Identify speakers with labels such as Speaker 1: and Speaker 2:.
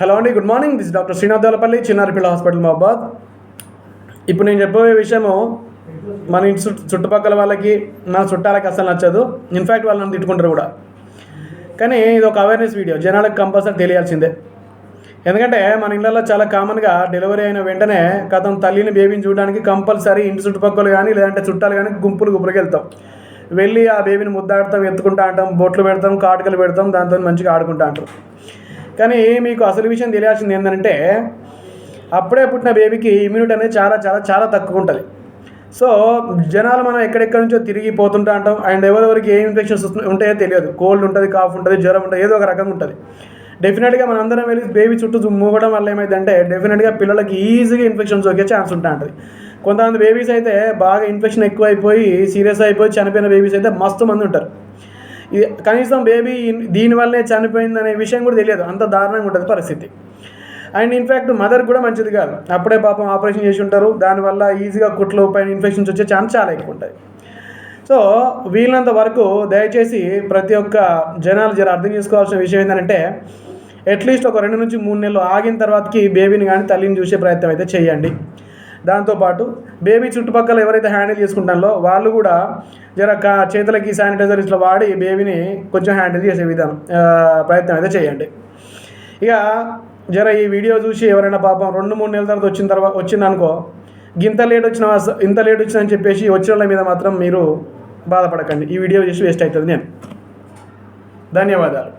Speaker 1: Hello అండి, good morning. This doctor Srinath Devalapalli, చిన్నారిపిల్ల hospital Mahabad. ఇప్పుడు నేను చెప్పబోయే విషయము మన ఇంటి చుట్టుపక్కల వాళ్ళకి, మన చుట్టాలకి అసలు నచ్చదు. ఇన్ఫ్యాక్ట్ వాళ్ళు నన్ను తిట్టుకుంటారు కూడా. కానీ ఇది ఒక అవేర్నెస్ వీడియో, జనాలకు కంపల్సరీ తెలియాల్సిందే. ఎందుకంటే మన ఇళ్ళల్లో చాలా కామన్గా డెలివరీ అయిన వెంటనే తల్లిని బేబీని చూడడానికి కంపల్సరీ ఇంటి చుట్టుపక్కల కానీ లేదంటే చుట్టాలు కానీ గుంపులకు వెళ్తాం. వెళ్ళి ఆ బేబీని ముద్దాడతాం, ఎత్తుకుంటా అంటాం, బొట్లు పెడతాం, కాటుకలు పెడతాం, దాంతో మంచిగా ఆడుకుంటా అంటాం. కానీ మీకు అసలు విషయం తెలియాల్సింది ఏంటంటే అప్పుడే పుట్టిన బేబీకి ఇమ్యూనిటీ అనేది చాలా చాలా చాలా తక్కువ ఉంటుంది. సో జనాలు మనం ఎక్కడెక్కడి నుంచో తిరిగి పోతుంటా అంటాం. అండ్ ఎవరెవరికి ఏ ఇన్ఫెక్షన్స్ ఉంటాయో తెలియదు. కోల్డ్ ఉంటుంది, కాఫ్ ఉంటుంది, జ్వరం ఉంటుంది, ఏదో ఒక రకంగా ఉంటుంది. డెఫినెట్గా మనందరం వెళ్ళి బేబీ చుట్టూ మూగడం వల్ల ఏమైందంటే డెఫినెట్గా పిల్లలకి ఈజీగా ఇన్ఫెక్షన్స్ వచ్చే ఛాన్స్ ఉంటా ఉంటుంది. కొంతమంది బేబీస్ అయితే బాగా ఇన్ఫెక్షన్ ఎక్కువైపోయి సీరియస్ అయిపోయి చనిపోయిన బేబీస్ అయితే మస్తు మంది ఉంటారు. ఇది కనీసం బేబీ దీనివల్లే చనిపోయిందనే విషయం కూడా తెలియదు, అంత దారుణంగా ఉంటుంది పరిస్థితి. అండ్ ఇన్ఫ్యాక్ట్ మదర్ కూడా మంచిది కాదు, అప్పుడే పాపం ఆపరేషన్ చేసి ఉంటారు, దానివల్ల ఈజీగా కుట్లు పైన ఇన్ఫెక్షన్స్ వచ్చే ఛాన్స్ చాలా ఎక్కువ ఉంటుంది. సో వీళ్ళంత వరకు దయచేసి ప్రతి ఒక్క జనాలు అర్థం చేసుకోవాల్సిన విషయం ఏంటంటే అట్లీస్ట్ ఒక 2 నుంచి 3 నెలలు ఆగిన తర్వాతకి బేబీని కానీ తల్లిని చూసే ప్రయత్నం అయితే చేయండి. దాంతోపాటు బేబీ చుట్టుపక్కల ఎవరైతే హ్యాండిల్ చేసుకుంటారో వాళ్ళు కూడా చేతులకి శానిటైజర్ ఇట్లా వాడి బేబీని కొంచెం హ్యాండిల్ చేసే ప్రయత్నం అయితే చేయండి. ఇక ఈ వీడియో చూసి ఎవరైనా పాపం 2-3 నెలల తర్వాత వచ్చిందనుకో, ఇంత లేట్ వచ్చిందని చెప్పేసి వచ్చిన వాళ్ళ మీద మాత్రం మీరు బాధపడకండి. ఈ వీడియో చేసి వేస్ట్ అవుతుంది. ధన్యవాదాలు.